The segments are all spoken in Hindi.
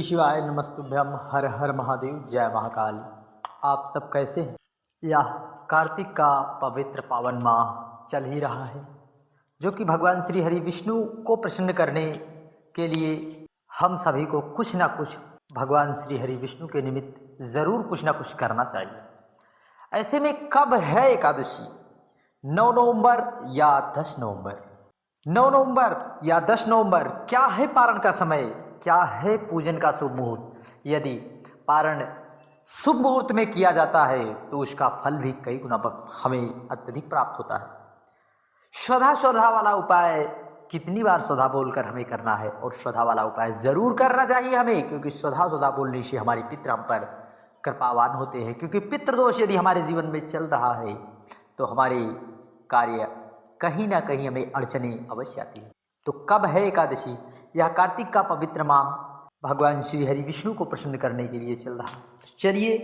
शिवाय नमस्तुभ्यम। हर हर महादेव, जय महाकाल। आप सब कैसे हैं? यह कार्तिक का पवित्र पावन माह चल ही रहा है, जो कि भगवान श्री हरि विष्णु को प्रसन्न करने के लिए हम सभी को कुछ ना कुछ भगवान श्री हरि विष्णु के निमित्त ज़रूर कुछ ना कुछ करना चाहिए। ऐसे में कब है एकादशी? 9 नवंबर या 10 नवंबर? 9 नवंबर या 10 नवंबर? क्या है पारण का समय? क्या है पूजन का शुभ मुहूर्त? यदि पारण शुभ मुहूर्त में किया जाता है तो उसका फल भी कई गुना हमें अत्यधिक प्राप्त होता है। श्रद्धा वाला उपाय कितनी बार श्रद्धा बोलकर हमें करना है, और श्रद्धा वाला उपाय जरूर करना चाहिए हमें, क्योंकि श्रद्धा बोलने से हमारी पितृ हम पर कृपावान होते हैं। क्योंकि पितृदोष यदि हमारे जीवन में चल रहा है तो हमारे कार्य कहीं ना कहीं हमें अड़चने अवश्य आती है। तो कब है एकादशी? यह कार्तिक का पवित्र माह भगवान श्री हरि विष्णु को प्रसन्न करने के लिए चल रहा है। तो चलिए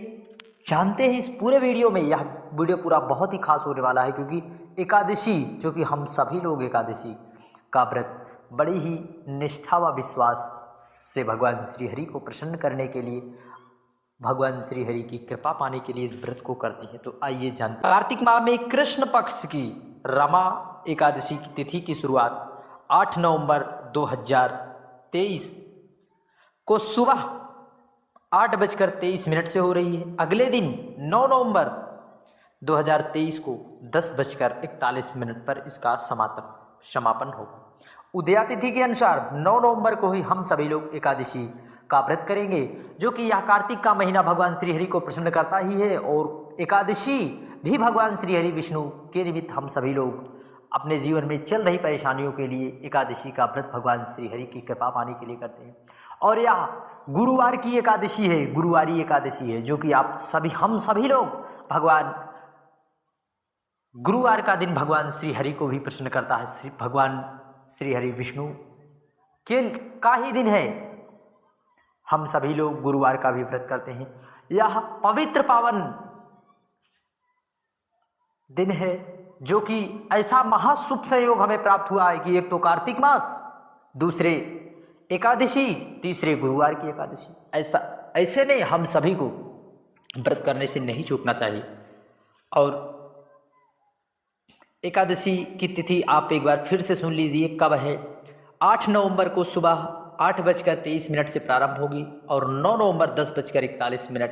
जानते हैं इस पूरे वीडियो में। यह वीडियो पूरा बहुत ही खास होने वाला है, क्योंकि एकादशी, जो कि हम सभी लोग एकादशी का व्रत बड़ी ही निष्ठा व विश्वास से भगवान श्री हरि को प्रसन्न करने के लिए, भगवान श्री हरि की कृपा पाने के लिए इस व्रत को करती है। तो आइए जानते हैं। कार्तिक माह में कृष्ण पक्ष की रमा एकादशी की तिथि की शुरुआत 8 नवंबर 2023 को सुबह 8:23 से हो रही है। अगले दिन 9 नवंबर 2023 को 10:41 पर इसका समापन होगा। उदया तिथि के अनुसार 9 नवंबर को ही हम सभी लोग एकादशी का व्रत करेंगे, जो कि यह कार्तिक का महीना भगवान श्री हरि को प्रसन्न करता ही है। और एकादशी भी भगवान श्री हरि विष्णु के निमित्त हम सभी लोग अपने जीवन में चल रही परेशानियों के लिए एकादशी का व्रत भगवान श्री हरि की कृपा पाने के लिए करते हैं। और यह गुरुवार की एकादशी है, गुरुवारी एकादशी है, जो कि हम सभी लोग गुरुवार का दिन भगवान श्री हरि को भी प्रसन्न करता है। भगवान श्री हरि विष्णु के का ही दिन है। हम सभी लोग गुरुवार का भी व्रत करते हैं। यह पवित्र पावन दिन है, जो कि ऐसा महाशुभ संयोग हमें प्राप्त हुआ है कि एक तो कार्तिक मास, दूसरे एकादशी, तीसरे गुरुवार की एकादशी। ऐसे में हम सभी को व्रत करने से नहीं चूकना चाहिए। और एकादशी की तिथि आप एक बार फिर से सुन लीजिए कब है। 8 नवंबर को सुबह 8:23 से प्रारंभ होगी और 9 नवंबर 10:41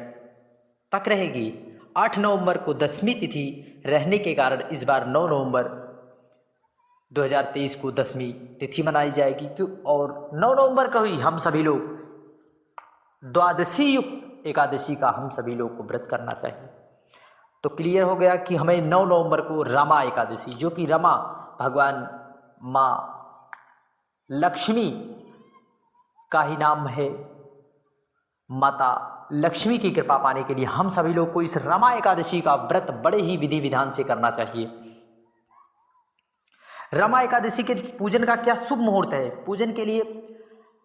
तक रहेगी। 8 नवंबर को 10वीं तिथि रहने के कारण इस बार 9 नवंबर 2023 को 10वीं तिथि मनाई जाएगी। और 9 नवंबर को ही हम सभी लोग द्वादशी युक्त एकादशी का हम सभी लोग को व्रत करना चाहिए। तो क्लियर हो गया कि हमें 9 नवंबर को रमा एकादशी, जो कि रमा भगवान माँ लक्ष्मी का ही नाम है, माता लक्ष्मी की कृपा पाने के लिए हम सभी लोग को इस रमा एकादशी का व्रत बड़े ही विधि विधान से करना चाहिए। रमा एकादशी के पूजन का क्या शुभ मुहूर्त है? पूजन के लिए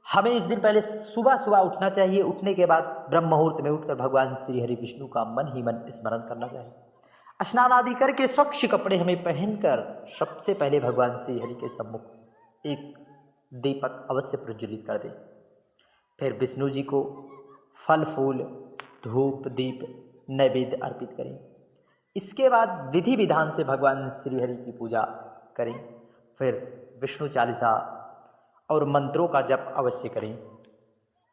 हमें इस दिन पहले सुबह उठना चाहिए। उठने के बाद ब्रह्म मुहूर्त में उठकर भगवान श्री हरि विष्णु का मन ही मन स्मरण करना चाहिए। स्नान आदि करके स्वच्छ कपड़े हमें पहनकर सबसे पहले भगवान श्री हरि के सम्मुख एक दीपक अवश्य प्रज्वलित कर दें। फिर विष्णु जी को फल फूल धूप दीप नैवेद्य अर्पित करें। इसके बाद विधि विधान से भगवान श्री हरि की पूजा करें। फिर विष्णु चालीसा और मंत्रों का जप अवश्य करें।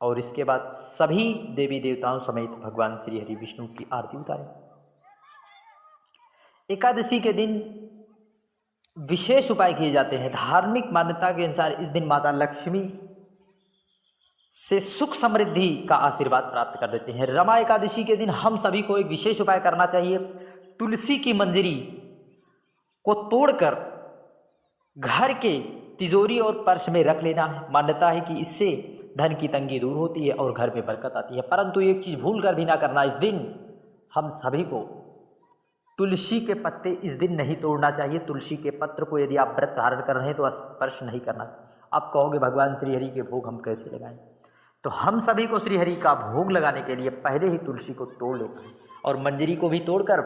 और इसके बाद सभी देवी देवताओं समेत भगवान श्री हरि विष्णु की आरती उतारें। एकादशी के दिन विशेष उपाय किए जाते हैं। धार्मिक मान्यता के अनुसार इस दिन माता लक्ष्मी से सुख समृद्धि का आशीर्वाद प्राप्त कर देते हैं। रमा एकादशी के दिन हम सभी को एक विशेष उपाय करना चाहिए। तुलसी की मंजरी को तोड़कर घर के तिजोरी और पर्स में रख लेना है। मान्यता है कि इससे धन की तंगी दूर होती है और घर में बरकत आती है। परंतु एक चीज भूल कर भी ना करना, इस दिन हम सभी को तुलसी के पत्ते इस दिन नहीं तोड़ना चाहिए। तुलसी के पत्र को यदि आप व्रत धारण कर रहे हैं तो स्पर्श नहीं करना। आप कहोगे भगवान श्री हरि के भोग हम कैसे लगाएं? तो हम सभी को श्री हरि का भोग लगाने के लिए पहले ही तुलसी को तोड़ लेना है, और मंजरी को भी तोड़कर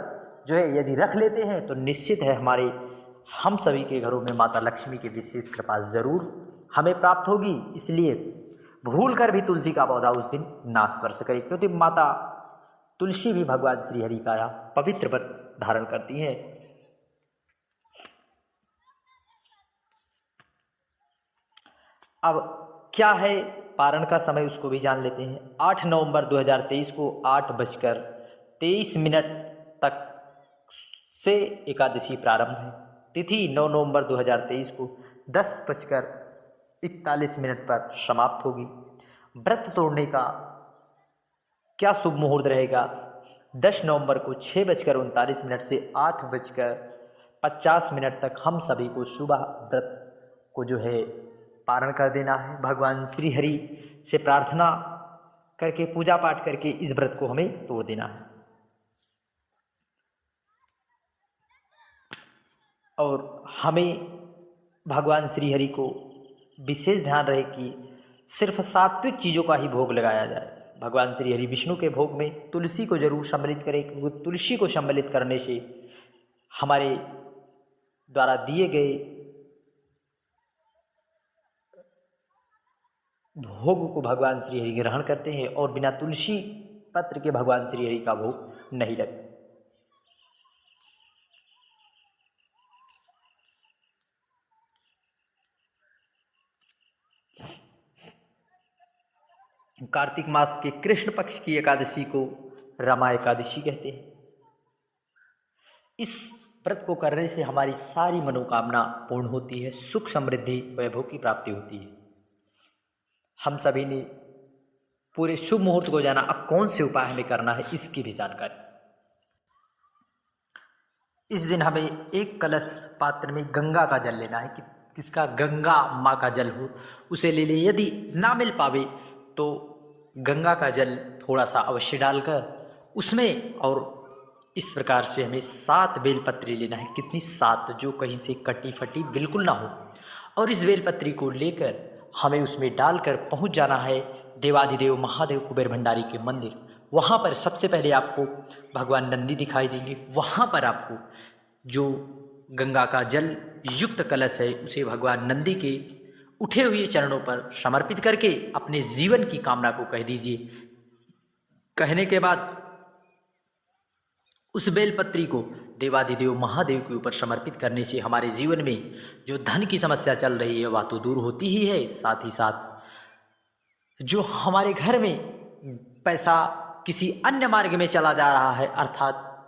जो है यदि रख लेते हैं तो निश्चित है हम सभी के घरों में माता लक्ष्मी की विशेष कृपा जरूर हमें प्राप्त होगी। इसलिए भूल कर भी तुलसी का पौधा उस दिन ना स्पर्श करे, क्योंकि माता तुलसी भी भगवान श्री हरि का पवित्र व्रत धारण करती हैं। अब क्या है पारण का समय, उसको भी जान लेते हैं। 8 नवंबर 2023 को 8:23 तक से एकादशी प्रारंभ है। तिथि 9 नवंबर 2023 को 10:41 पर समाप्त होगी। व्रत तोड़ने का क्या शुभ मुहूर्त रहेगा? 10 नवंबर को 6:39 से 8:50 तक हम सभी को सुबह व्रत को जो है पारण कर देना है। भगवान श्री हरि से प्रार्थना करके, पूजा पाठ करके इस व्रत को हमें तोड़ देना है। और हमें भगवान श्री हरि को विशेष ध्यान रहे कि सिर्फ सात्विक चीज़ों का ही भोग लगाया जाए। भगवान श्री हरि विष्णु के भोग में तुलसी को जरूर सम्मिलित करें, क्योंकि तुलसी को सम्मिलित करने से हमारे द्वारा दिए गए भोग को भगवान श्री हरि ग्रहण करते हैं और बिना तुलसी पत्र के भगवान श्री हरि का भोग नहीं लगता। कार्तिक मास के कृष्ण पक्ष की एकादशी को रमा एकादशी कहते हैं। इस व्रत को करने से हमारी सारी मनोकामना पूर्ण होती है, सुख समृद्धि वैभव की प्राप्ति होती है। हम सभी ने पूरे शुभ मुहूर्त को जाना। अब कौन से उपाय हमें करना है इसकी भी जानकारी। इस दिन हमें एक कलश पात्र में गंगा का जल लेना है। कि किसका? गंगा माँ का जल हो उसे ले ले। यदि ना मिल पावे तो गंगा का जल थोड़ा सा अवश्य डालकर उसमें, और इस प्रकार से हमें 7 बेलपत्री लेना है। कितनी? 7, जो कहीं से कटी फटी बिल्कुल ना हो। और इस बेलपत्री को लेकर हमें उसमें डालकर पहुंच जाना है देवाधिदेव महादेव कुबेर भंडारी के मंदिर। वहाँ पर सबसे पहले आपको भगवान नंदी दिखाई देंगे। वहाँ पर आपको जो गंगा का जल युक्त कलश है उसे भगवान नंदी के उठे हुए चरणों पर समर्पित करके अपने जीवन की कामना को कह दीजिए। कहने के बाद उस बेलपत्री को देवाधिदेव महादेव के ऊपर समर्पित करने से हमारे जीवन में जो धन की समस्या चल रही है वह तो दूर होती ही है, साथ ही साथ जो हमारे घर में पैसा किसी अन्य मार्ग में चला जा रहा है, अर्थात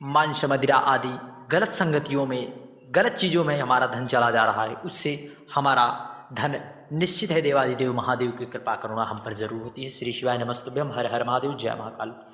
मांस मदिरा आदि गलत संगतियों में, गलत चीज़ों में हमारा धन चला जा रहा है, उससे हमारा धन निश्चित है देवाधिदेव महादेव की कृपा करुणा हम पर जरूर होती है। श्री शिवाय नमस्तुभ्यम। हर हर महादेव। जय महाकाल।